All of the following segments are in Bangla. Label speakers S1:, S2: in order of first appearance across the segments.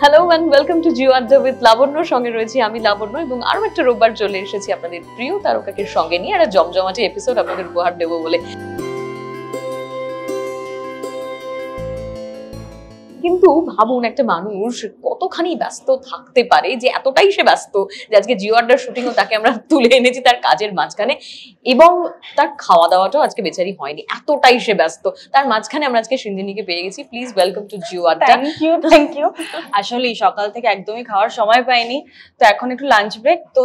S1: Hello and welcome to Jio Adda with লাবণ্য। সঙ্গে রয়েছি আমি লাবণ্য এবং আরো একটা রোববার চলে এসেছি আপনাদের প্রিয় তারকাকে সঙ্গে নিয়ে একটা জমজমাটি এপিসোড আপনাদের উপহার দেবো বলে। কিন্তু ভাবুন একটা মানুষ কতখানি ব্যস্ত থাকতে পারে, যে এতটাই সে ব্যস্ত যে আজকে জিও আড্ডার শুটিংও তাকে আমরা তুলে এনেছি তার কাজের মাঝখানে, এবং তার খাওয়া দাওয়াটাও আজকে বেচারি হয়নি, এতটাই সে ব্যস্ত। তার মাঝখানে আমরা আজকে সিন্ধিনীকে পেয়ে গেছি। Please welcome to Jio Adda.
S2: Thank you. আসলে সকাল থেকে একদমই খাওয়ার সময় পাইনি, তো এখন একটু লাঞ্চ ব্রেক, তো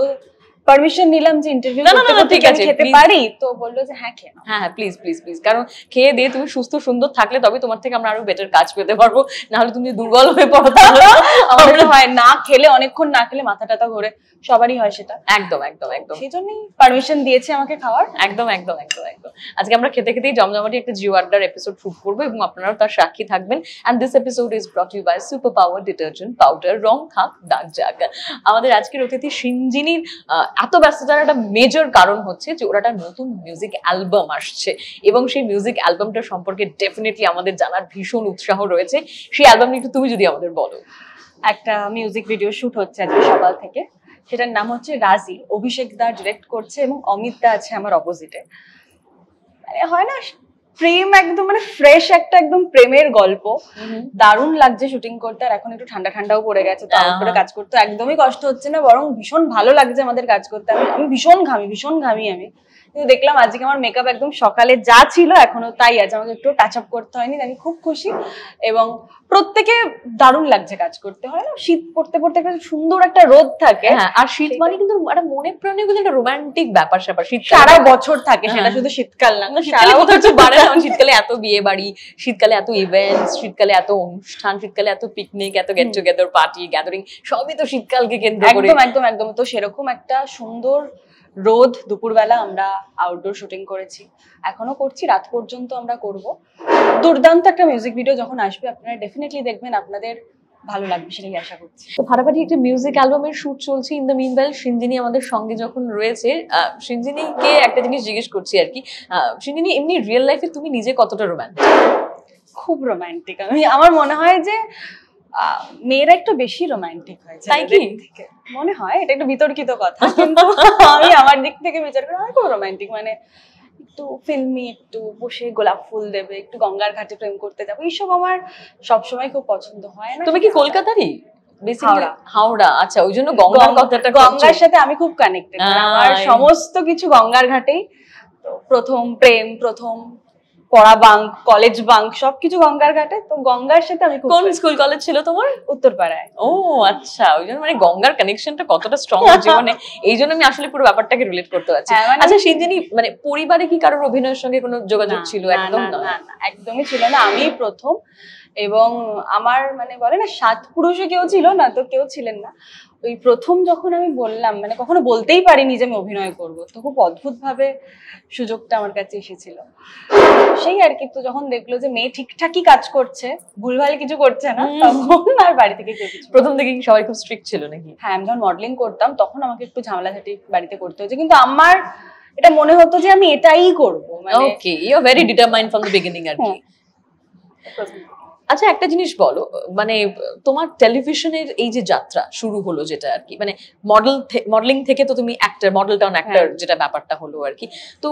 S2: পারমিশন নিলাম যে ইন্টারভিউ করতে
S1: ঠিক আছে
S2: খেতে পারি, তো বললো যে হ্যাঁ খেয়ে নাও।
S1: হ্যাঁ প্লিজ প্লিজ প্লিজ, কারণ খেয়ে দিয়ে তুমি সুস্থ সুন্দর থাকলে তবে তোমার থেকে আমরা আরো বেটার কাজ পেতে পারবো, না হলে তুমি দুর্বল হয়ে পড়ো।
S2: আমাদের হয় না খেলে, অনেকক্ষণ না খেলে মাথা টাথা ঘোরে, সবারই হয় সেটা।
S1: একদম একদম একদম,
S2: সেই জন্যই পারমিশন দিয়েছে আমাকে খাওয়ার।
S1: একদম একদম একদম একদম। আজকে আমরা খেতে খেতেই জমজমাটি একটা জিও আড্ডার এপিসোড শুট করবো এবং আপনারাও তার সাক্ষী থাকবেন। And this episode is brought you by super power detergent powder, রং থাক দাগ যাক। আমাদের আজকের অতিথি সিঞ্জিনীর এত ব্যস্ততার একটা মেজর কারণ হচ্ছে যে ওর একটা নতুন মিউজিক অ্যালবাম আসছে এবং সেই মিউজিক অ্যালবামটা সম্পর্কে ডেফিনেটলি আমাদের জানার ভীষণ উৎসাহ রয়েছে। সেই অ্যালবাম নিয়ে একটু তুমি যদি আমাদের বলো।
S2: একটা মিউজিক ভিডিও শুট হচ্ছে আজকে সকাল থেকে, সেটার নাম হচ্ছে রাজি। অভিষেক দা ডিরেক্ট করছে এবং অমিত দা আছে আমার অপোজিটে। মানে হয় না প্রেম, একদম মানে ফ্রেশ একটা একদম প্রেমের গল্প। দারুণ লাগছে শুটিং করতে, আর এখন একটু ঠান্ডা ঠান্ডাও পড়ে গেছে, তার উপরে কাজ করতে একদমই কষ্ট হচ্ছে না, বরং ভীষণ ভালো লাগছে আমাদের কাজ করতে। আমি ভীষণ ঘামি আমি। কিন্তু দেখলাম আজকে আমার মেকআপ একদম সকালে যা ছিল এখনো তাই আছে, আমাকে একটু টাচ আপ করতে হয়নি, আমি খুব খুশি। এবং প্রত্যেকে দারুণ লাগছে কাজ করতে। হয় না শীত পড়তে পড়তে একটা সুন্দর একটা রোদ থাকে,
S1: আর শীত মানে কিন্তু একটা মনে প্রাণে কিন্তু একটা রোমান্টিক ব্যাপার স্যাপার। শীত
S2: সারা বছর থাকে, সেটা শুধু শীতকাল না,
S1: সারা বছর বাড়ে না। শীতকালে এত বিয়ে বাড়ি, শীতকালে এত ইভেন্টস, শীতকালে এত অনুষ্ঠান, শীতকালে এত পিকনিক, এত গেট টুগেদার, পার্টি, গ্যাদারিং, সবই তো শীতকালকে কেন্দ্র করে।
S2: একদম একদম একদম। তো সেরকম একটা সুন্দর রোদ দুপুরবেলা আমরা আউটডোর শুটিং করেছি, এখনো করছি, রাত পর্যন্ত আমরা করব। দুর্দান্ত একটা মিউজিক ভিডিও যখন আসবে আপনারা ডেফিনেটলি দেখবেন, আপনাদের ভালো লাগবে সেটাই আশা করছি।
S1: তো ফাটাফাটি একটা মিউজিক অ্যালবামের শুট চলছে। ইন দ্য মিনওয়াইল সিঞ্জিনী আমাদের সঙ্গে যখন রয়েছে, সিঞ্জিনীকে একটা জিনিস জিজ্ঞেস করছি আর কি, সিঞ্জিনী এমনি রিয়েল লাইফে তুমি নিজে কতটা রোমান্টিক?
S2: খুব রোমান্টিক। আমার মনে হয় যে মেয়েরা একটু বেশি রোমান্টিক হয়,
S1: তাই কি
S2: মনে হয়? এটা একটু বিতর্কিত কথা, কিন্তু আমি আমার দিক থেকে বিচার করি আমি খুব রোমান্টিক। মানে একটু ফিল্মি, একটু বসে গোলাপ ফুল দেবে, একটু গঙ্গার ঘাটে প্রেম করতে যাবো, এইসব আমার সবসময় খুব পছন্দ হয় না।
S1: তুমি কি কলকাতারই? হাওড়া। আচ্ছা, ওই জন্য
S2: গঙ্গার সাথে আমি খুব কানেক্টেড। আমার সমস্ত কিছু গঙ্গার ঘাটেই। প্রথম প্রেম, প্রথম পড়া বাঙ্ক, কলেজ বাঙ্ক, সবকিছু গঙ্গার ঘাটে। তো গঙ্গার সাথে আমি খুব।
S1: কোন স্কুল কলেজ ছিল তোমার?
S2: উত্তরপাড়ায়।
S1: ও আচ্ছা, ওই জন্য মানে গঙ্গার কানেকশনটা কতটা স্ট্রং জীবনে, এই জন্য আমি আসলে পুরো ব্যাপারটাকে রিলেট করতে পারছি। আচ্ছা সিঞ্জিনী, মানে পরিবারে কি কারোর অভিনয়ের সঙ্গে কোনো যোগাযোগ ছিল? একদম না,
S2: একদমই ছিল না। আমি প্রথম, এবং আমার মানে বলে না সাত পুরুষে কেউ ছিল না, তো কেউ ছিলেন না। ওই প্রথম যখন আমি বললাম, মানে কখনো বলতেই পারিনি যে আমি অভিনয় করবো, তো খুব অদ্ভুত ভাবে সুযোগটা আমার কাছে এসেছিল, সেই আর কি। তো যখন দেখলো যে মেয়ে ঠিকঠাকই কাজ করছে, ভুলভাল কিছু করছে না, তখন আর বাড়ি থেকে কেউ কিছু।
S1: প্রথম থেকে সবাই খুব স্ট্রিক্ট ছিল নাকি?
S2: হ্যাঁ, আমি যখন মডেলিং করতাম তখন আমাকে একটু ঝামেলাঝাটি বাড়িতে করতে হয়েছে, কিন্তু আমার এটা মনে হতো যে আমি এটাই করবো।
S1: Okay, you are very determined from the beginning আর কি। আচ্ছা একটা জিনিস বলো, মানে তোমার টেলিভিশনের এই যে যাত্রা শুরু হলো যেটা আর কি, মানে মডেলিং থেকে তো তুমি অ্যাক্টর, মডেল টাউন অ্যাক্টর যেটা ব্যাপারটা হলো আর কি, তো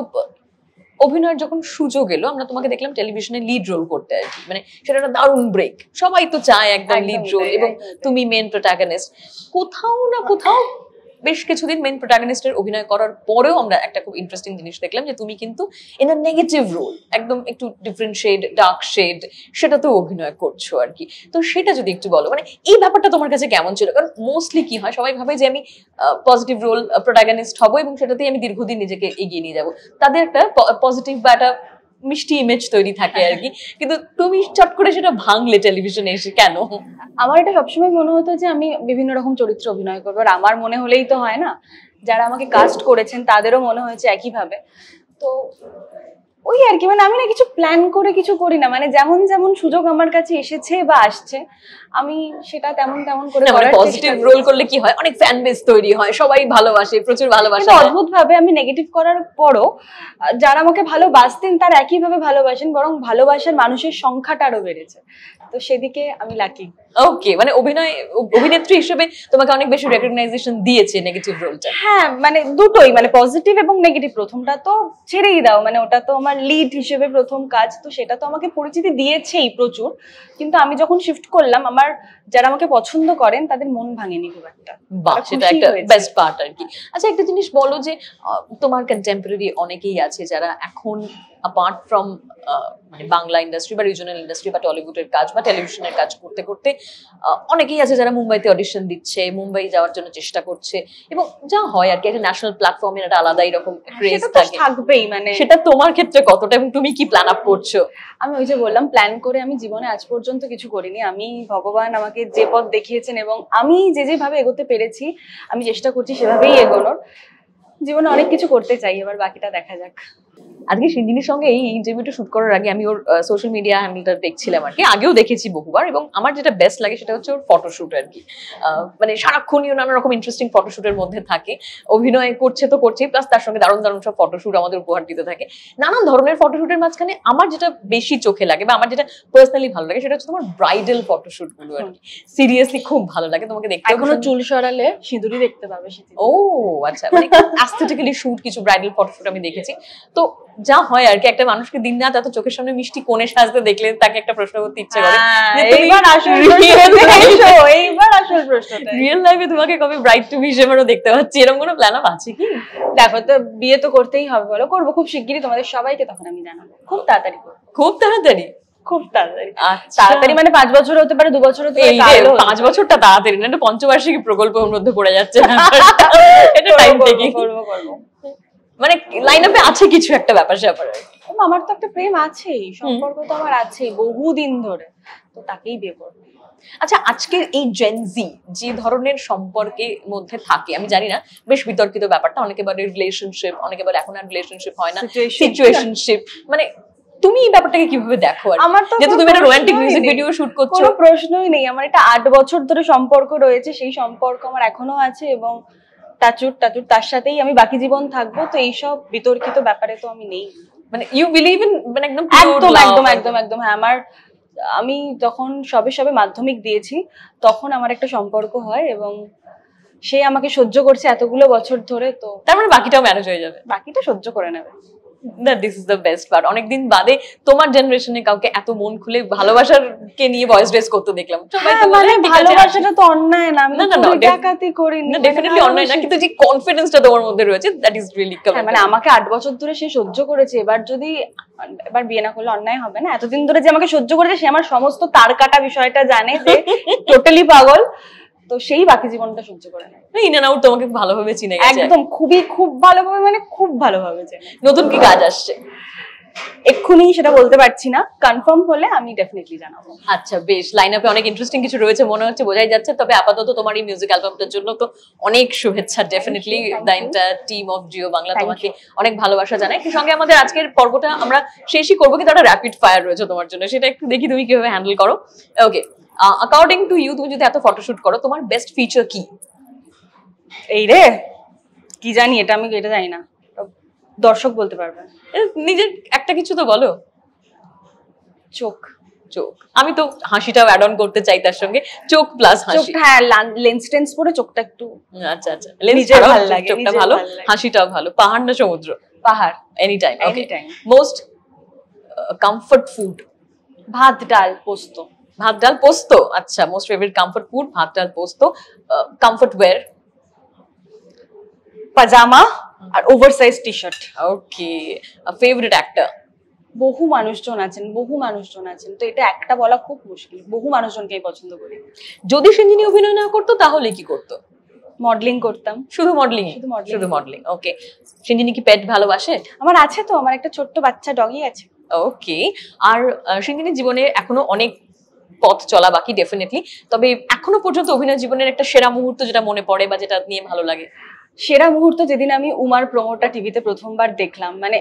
S1: অভিনয়ের যখন সুযোগ এলো আমরা তোমাকে দেখলাম টেলিভিশনে লিড রোল করতে আর কি, মানে সেটা একটা দারুণ ব্রেক, সবাই তো চায় একদম লিড রোল, এবং তুমি মেন প্রোটাগনিস্ট। কোথাও না কোথাও বেশ কিছুদিন মেন প্রোটাগনিস্টের অভিনয় করার পরেও আমরা একটা খুব ইন্টারেস্টিং জিনিস দেখলাম যে তুমি কিন্তু ইন আ নেগেটিভ রোল, একদম একটু ডিফারেন্ট শেড, ডার্ক শেড, সেটাতেও অভিনয় করছো আর কি। তো সেটা যদি একটু বলো, মানে এই ব্যাপারটা তোমার কাছে কেমন ছিল? কারণ মোস্টলি কি হয়, সবাই ভাবে যে আমি পজিটিভ রোল প্রোটাগনিস্ট হবো এবং সেটাতেই আমি দীর্ঘদিন নিজেকে এগিয়ে নিয়ে যাবো, তাদের একটা পজিটিভ বা একটা মিষ্টি ইমেজ তৈরি থাকে আর কি, কিন্তু তুমি চট করে সেটা ভাঙলে টেলিভিশনে এসে, কেন?
S2: আমার এটা সবসময় মনে হতো যে আমি বিভিন্ন রকম চরিত্রে অভিনয় করবো, আর আমার মনে হলেই তো হয় না, যারা আমাকে কাস্ট করেছেন তাদেরও মনে হয়েছে একইভাবে। তো ওই আর কি, মানে আমি না কিছু প্ল্যান করে কিছু করি না, মানে যেমন যেমন সুযোগ আমার কাছে এসেছে বা আসছে আমি সেটা তেমন তেমন করে করার চেষ্টা করি।
S1: পজিটিভ রোল করলে কি হয়, অনেক ফ্যান বেস তৈরি হয়, সবাই ভালোবাসে, প্রচুর ভালোবাসে।
S2: অদ্ভুত ভাবে আমি নেগেটিভ করার পরও যারা আমাকে ভালোবাসতেন তার একইভাবে ভালোবাসেন, বরং ভালোবাসার মানুষের সংখ্যাটা আরো বেড়েছে। তো সেদিকে আমি লাকি।
S1: ওকে, মানে অভিনেত্রী হিসেবে তোমাকে অনেক বেশি রেকগনাইজেশন দিয়েছে নেগেটিভ রোলটা।
S2: হ্যাঁ মানে দুটোই, মানে পজিটিভ এবং নেগেটিভ। প্রথমটা তো ছেড়েই দাও, মানে ওটা তো আমার লিড হিসেবে প্রথম কাজ, তো সেটা তো আমাকে পরিচিতি দিয়েছেই প্রচুর। কিন্তু আমি যখন শিফট করলাম, আমার যারা আমাকে পছন্দ করেন তাদের মন ভাঙেনি খুব একটা।
S1: বাহ, সেটা একটা বেস্ট পার্ট আর কি। আচ্ছা, একটা জিনিস বলো যে তোমার কন্টেম্পোরারি অনেকেই আছে যারা এখন অ্যাপার্ট ফ্রম মানে বাংলা ইন্ডাস্ট্রি বা রিজনাল ইন্ডাস্ট্রি বা টলিউডের কাজ বা টেলিভিশনের কাজ করতে করতে অনেকেই আছে যারা মুম্বাইতে অডিশন দিচ্ছে, মুম্বাই যাওয়ার জন্য চেষ্টা করছে, এবং যা হয় আর কি একটা ন্যাশনাল প্ল্যাটফর্মের একটা আলাদাই রকম ক্রেজ থাকে,
S2: থাকবেই। মানে
S1: সেটা তোমার ক্ষেত্রে কতটা, এবং তুমি কি প্ল্যান আপ করছো?
S2: আমি ওই যে বললাম, প্ল্যান করে আমি জীবনে আজ পর্যন্ত কিছু করিনি। আমি ভগবান আমাকে যে পথ দেখিয়েছেন এবং আমি যেভাবে এগোতে পেরেছি, আমি চেষ্টা করছি সেভাবেই এগোনোর। জীবনে অনেক কিছু করতে চাই, এবার বাকিটা দেখা যাক।
S1: আজকে সিন্ধিনির সঙ্গে এই ইন্টারভিউটা শুট করার আগে আমি ওর সোশ্যাল মিডিয়া হ্যান্ডেলটা দেখছিলাম আর কি, আগেও দেখেছি বহুবার, এবং আমার যেটা বেস্ট লাগে সেটা হচ্ছে ওর ফটোশুট আর কি। মানে সারাক্ষণই নানা রকম ইন্টারেস্টিং ফটোশুটের মধ্যে থাকে, অভিনয় করছে তো করছেই, প্লাস তার সঙ্গে দারুণ দারুণ সব ফটোশুট আমাদের উপহার দিতে থাকে। নানান ধরনের ফটোশুটের মাঝখানে আমার যেটা বেশি চোখে লাগে বা আমার যেটা পার্সোনালি ভালো লাগে সেটা হচ্ছে তোমার ব্রাইডাল ফটোশুট গুলো আর কি। সিরিয়াসলি খুব ভালো লাগে তোমাকে দেখতে।
S2: এখনো চুল সরালে সিঁদুরই দেখতে পাবে।
S1: ও আচ্ছা, মানে অ্যাস্থেটিক্যালি শুট কিছু ব্রাইডাল ফটোশুট আমি দেখেছি। তো যা হয় আর কি, একটা মানুষকে দিন রাত এত চোখের সামনে মিষ্টি কোণে সাজতে দেখলে তাকে একটা প্রশ্ন করতে ইচ্ছে করে,
S2: এইবার আসল প্রশ্নটা,
S1: রিয়েল লাইফে তোমাকে কবে ব্রাইড টু বি হিসেবেও দেখতে পাচ্ছি, এরকম কোনো প্ল্যান আপ আছে কি?
S2: দেখো, তো বিয়ে তো করতেই হবে, বলো করবো খুব শিগগিরই, তোমাদের সবাইকে তখন আমি জানাবো। খুব তাড়াতাড়ি করবো।
S1: খুব তাড়াতাড়ি?
S2: খুব তাড়াতাড়ি।
S1: আচ্ছা,
S2: তাড়াতাড়ি মানে 5 বছর হতে পারে, 2 বছর হতে পারে।
S1: 5 বছরটা তাড়াতাড়ি না, এটা পঞ্চবার্ষিকী প্রকল্পের মধ্যে পড়ে যাচ্ছে না, এটা টাইম টেকিং। করবো। মানে লাইন আপে আছে কিছু একটা ব্যাপার স্যাপার।
S2: আমার তো একটা প্রেম আছেই, সম্পর্ক তো আমার আছেই বহুদিন ধরে, তো তাকেই বিয়ে করবো।
S1: আচ্ছা, আজকের এই জেনজি যে ধরনের সম্পর্কের মধ্যে থাকে, আমি জানি না, বেশ বিতর্কিত ব্যাপারটা, অনেকে বলে রিলেশনশিপ, অনেকে বলে এখন আর রিলেশনশিপ হয় না, সিচুয়েশনশিপ, মানে তুমি এই ব্যাপারটাকে কিভাবে দেখো?
S2: আমার তো
S1: যেহেতু তুমি একটা রোমান্টিক মিউজিক ভিডিও শুট করছো।
S2: কোনো প্রশ্নই নেই, আমার এটা 8 বছর ধরে সম্পর্ক রয়েছে, সেই সম্পর্ক আমার এখনো আছে এবং টাচুট তার সাথেই আমি বাকি জীবন থাকবো। তো এইসব বিতর্কিত ব্যাপারে তো আমি নেই।
S1: মানে ইউ বিলিভ ইন, মানে একদম
S2: একদম হ্যাঁ। আমি যখন সবে মাধ্যমিক দিয়েছি তখন আমার একটা সম্পর্ক হয় এবং সে আমাকে সহ্য করছে এতগুলো বছর ধরে, তো
S1: তার মানে বাকিটাও ম্যানেজ হয়ে যাবে,
S2: বাকিটা সহ্য করে নেবে।
S1: This is the best part. অনেকদিন বাদে তোমার জেনারেশনে কাউকে এত মন খুলে ভালোবাসার কে নিয়ে ভয়েস রেস করতে দেখলাম। সবাই তো
S2: মানে ভালোবাসাটা তো অন্যায় না, আমি তো ডাকাতি করিনি।
S1: না, ডেফিনেটলি অন্যায় না, কিন্তু যে কনফিডেন্সটা তোমার মধ্যে রয়েছে, দ্যাট ইজ রিয়েলি কমেন্ট।
S2: মানে আমাকে 8 বছর ধরে সে সহ্য করেছে, এবার বিয়ে না করলে অন্যায় হবে না? এতদিন ধরে যে আমাকে সহ্য করেছে, সে আমার সমস্ত তার কাটা বিষয়টা জানে, যে টোটালি পাগল, তো সেই বাকি জীবনটা সহ্য করে নেয়।
S1: ইন এন্ড আউট তোমাকে ভালোভাবে চিনে গেছে
S2: একদম, খুব ভালোভাবে, মানে খুব ভালোভাবে চেনে।
S1: নতুন কি কাজ আসছে
S2: এক্ষুনি সেটা বলতে পারছি না, কনফার্ম হলে আমি ডেফিনেটলি জানাবো।
S1: আচ্ছা, বেশ, লাইন আপে অনেক ইন্টারেস্টিং কিছু রয়েছে মনে হচ্ছে, বোঝাই যাচ্ছে। তবে আপাতত তোমার এই মিউজিক অ্যালবামটার জন্য তো অনেক শুভেচ্ছা, definitely the entire team of Jio Bangla তোমাকে অনেক ভালোবাসা জানাই। এর সঙ্গে আমাদের আজকের পর্বটা আমরা শেষই করবো, কিন্তু একটা র্যাপিড ফায়ার রয়েছে তোমার জন্য, সেটা একটু দেখি তুমি কিভাবে হ্যান্ডেল করো। ওকে, অ্যাকর্ডিং টু ইউ, তুমি যদি এত ফটোশুট করো, তোমার বেস্ট ফিচার কি?
S2: এই রে, কি জানি, এটা জানি না, দর্শক বলতে পারবে।
S1: নিজের একটা কিছু তো বলো।
S2: চোখ।
S1: আমি তো হাসিটাও অ্যাড অন করতে চাই তার সঙ্গে, চোখ প্লাস হাসি।
S2: হ্যাঁ, লেন্স টেন্স পরে চোখটা একটু,
S1: আচ্ছা, লেন্সটা ভালো লাগে, চোখটা ভালো, হাসিটাও ভালো। পাহাড় না সমুদ্র?
S2: পাহাড়।
S1: Any time. Most comfort food?
S2: ভাত ডাল পোস্ত।
S1: আচ্ছা, মোস্ট ফেভারিট কমফর্ট ফুড ভাত ডাল পোস্ত। Comfort wear?
S2: পাজামা আর oversize T shirt.
S1: Okay, favourite actor?
S2: বহু মানুষজন আছেন, তো এটা একটা বলা খুব মুশকিল, বহু মানুষজনকে আমি পছন্দ করি।
S1: যদি সিন্ধিনি অভিনয় না করতো তাহলে কি করতো?
S2: মডেলিং করতাম।
S1: শুধু মডেলিং। ওকে, সিন্ধিনি কি পেট ভালোবাসে?
S2: আমার আছে তো, আমার একটা ছোট্ট বাচ্চা ডগি আছে।
S1: ওকে, আর সিন্ধিনির জীবনে এখনো অনেক পথ চলা বাকি, ডেফিনেটলি। তবে এখনো পর্যন্ত অভিনয় জীবনের একটা সেরা মুহূর্ত যেটা মনে পড়ে বা যেটা নিয়ে ভালো লাগে?
S2: সেরা মুহূর্ত যেদিন আমি উমার প্রোমোটা টিভিতে প্রথমবার দেখলাম, মানে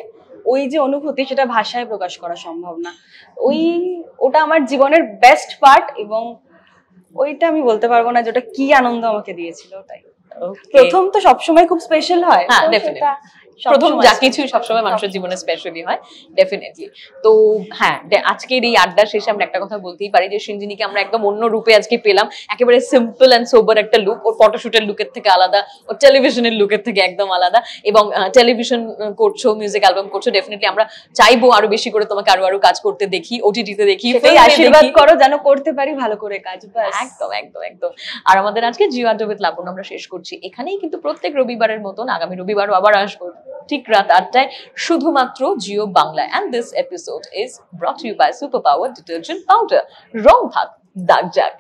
S2: ওই যে অনুভূতি, সেটা ভাষায় প্রকাশ করা সম্ভব না। ওটা আমার জীবনের বেস্ট পার্ট, এবং ওইটা আমি বলতে পারবো না যেটা কি আনন্দ আমাকে দিয়েছিল ওটাই। প্রথম তো সবসময় খুব স্পেশাল হয়,
S1: প্রথম যা কিছু সবসময় মানুষের জীবনে স্পেশালি হয়, ডেফিনেটলি। তো হ্যাঁ, আজকের এই আড্ডা শেষে আমরা একটা কথা বলতেই পারি যে সিঞ্জিনিকে আমরা একদম অন্য রূপে আজকে পেলাম, একেবারে সিম্পল অ্যান্ড সোবার একটা লুক, ওর ফটোশুটের লুকের থেকে আলাদা, ওর টেলিভিশনের লুকের থেকে একদম আলাদা। এবং টেলিভিশন করছো, মিউজিক অ্যালবাম করছো, ডেফিনেটলি আমরা চাইবো আরো বেশি করে তোমাকে আরো কাজ করতে দেখি, ওটিটিতে দেখি,
S2: আশীর্বাদ করো যেন করতে পারি ভালো করে কাজ।
S1: একদম একদম একদম। আর আমাদের আজকে জিও আড্ডা উইথ লাবণ্য আমরা শেষ করছি এখানেই, কিন্তু প্রত্যেক রবিবারের মতন আগামী রবিবারও আবার আসবো ঠিক রাত 8টায় শুধুমাত্র জিও বাংলায়। And this episode is brought to you by Super Power Detergent Powder. রং ভাগ দাগ যাক।